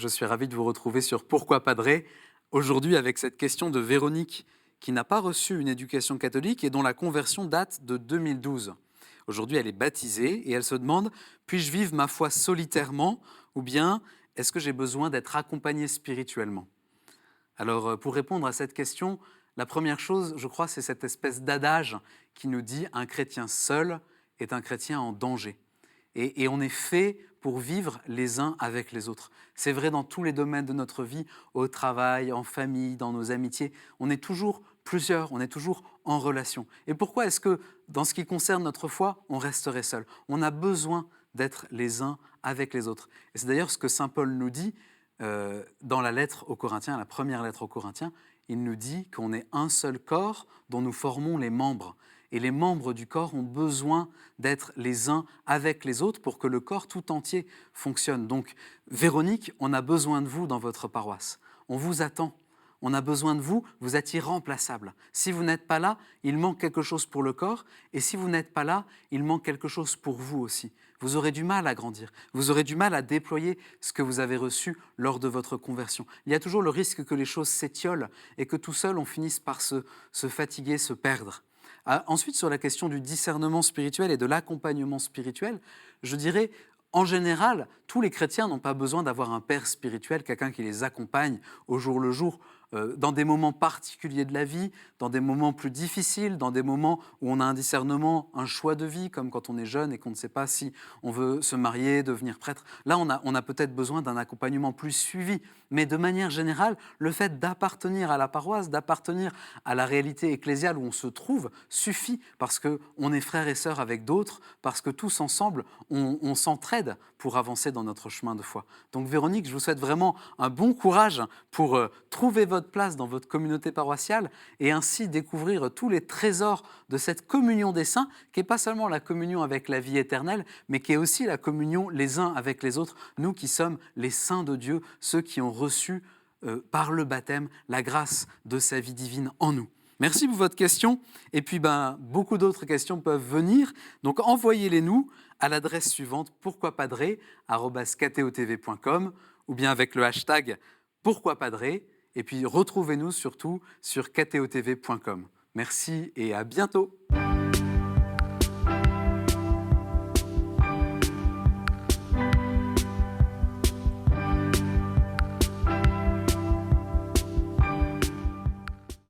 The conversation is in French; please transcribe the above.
je suis ravi de vous retrouver sur Pourquoi Padré, aujourd'hui avec cette question de Véronique qui n'a pas reçu une éducation catholique et dont la conversion date de 2012. Aujourd'hui, elle est baptisée et elle se demande, puis-je vivre ma foi solitairement ou bien est-ce que j'ai besoin d'être accompagnée spirituellement? Alors, pour répondre à cette question, la première chose, je crois, c'est cette espèce d'adage qui nous dit un chrétien seul est un chrétien en danger. Et on est fait pour vivre les uns avec les autres. C'est vrai dans tous les domaines de notre vie, au travail, en famille, dans nos amitiés. On est toujours plusieurs, on est toujours en relation. Et pourquoi est-ce que, dans ce qui concerne notre foi, on resterait seul? On a besoin d'être les uns avec les autres. Et c'est d'ailleurs ce que saint Paul nous dit dans la lettre aux Corinthiens, la première lettre aux Corinthiens. Il nous dit qu'on est un seul corps dont nous formons les membres. Et les membres du corps ont besoin d'être les uns avec les autres pour que le corps tout entier fonctionne. Donc, Véronique, on a besoin de vous dans votre paroisse. On vous attend. On a besoin de vous, vous êtes irremplaçable. Si vous n'êtes pas là, il manque quelque chose pour le corps, et si vous n'êtes pas là, il manque quelque chose pour vous aussi. Vous aurez du mal à grandir, vous aurez du mal à déployer ce que vous avez reçu lors de votre conversion. Il y a toujours le risque que les choses s'étiolent et que tout seul, on finisse par se fatiguer, se perdre. Ensuite, sur la question du discernement spirituel et de l'accompagnement spirituel, je dirais, en général, tous les chrétiens n'ont pas besoin d'avoir un père spirituel, quelqu'un qui les accompagne au jour le jour, dans des moments particuliers de la vie, dans des moments plus difficiles, dans des moments où on a un discernement, un choix de vie, comme quand on est jeune et qu'on ne sait pas si on veut se marier, devenir prêtre. Là, on a peut-être besoin d'un accompagnement plus suivi. Mais de manière générale, le fait d'appartenir à la paroisse, d'appartenir à la réalité ecclésiale où on se trouve, suffit parce qu'on est frères et sœurs avec d'autres, parce que tous ensemble, on s'entraide pour avancer dans notre chemin de foi. Donc Véronique, je vous souhaite vraiment un bon courage pour trouver votre place dans votre communauté paroissiale et ainsi découvrir tous les trésors de cette communion des saints, qui n'est pas seulement la communion avec la vie éternelle, mais qui est aussi la communion les uns avec les autres, nous qui sommes les saints de Dieu, ceux qui ont reçu par le baptême la grâce de sa vie divine en nous. Merci pour votre question. Et puis, beaucoup d'autres questions peuvent venir. Donc, envoyez-les nous à l'adresse suivante pourquoipadré@ktotv.com ou bien avec le hashtag pourquoipadré. Et puis, retrouvez-nous surtout sur ktotv.com. Merci et à bientôt.